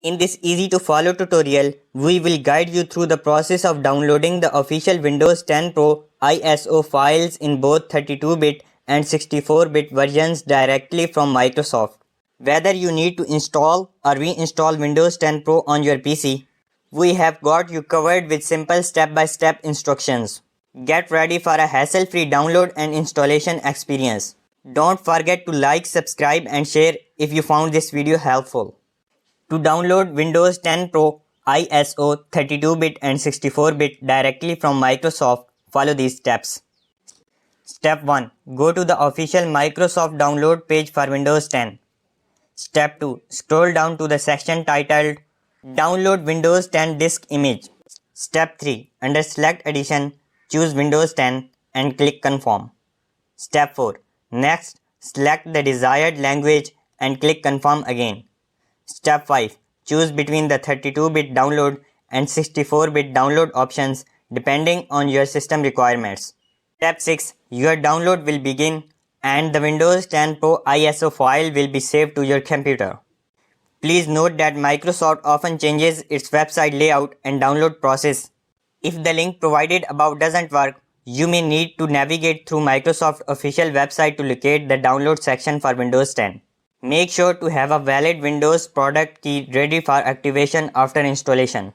In this easy to follow tutorial, we will guide you through the process of downloading the official Windows 10 Pro ISO files in both 32-bit and 64-bit versions directly from Microsoft. Whether you need to install or reinstall Windows 10 Pro on your PC, we have got you covered with simple step-by-step instructions. Get ready for a hassle-free download and installation experience. Don't forget to like, subscribe and share if you found this video helpful. To download Windows 10 Pro ISO 32-bit and 64-bit directly from Microsoft, follow these steps. Step 1. Go to the official Microsoft download page for Windows 10. Step 2. Scroll down to the section titled Download Windows 10 Disk Image. Step 3. Under Select Edition, choose Windows 10 and click Confirm. Step 4. Next, select the desired language and click Confirm again. Step 5. Choose between the 32-bit download and 64-bit download options depending on your system requirements. Step 6. Your download will begin and the Windows 10 Pro ISO file will be saved to your computer. Please note that Microsoft often changes its website layout and download process. If the link provided above doesn't work, you may need to navigate through Microsoft official website to locate the download section for Windows 10. Make sure to have a valid Windows product key ready for activation after installation.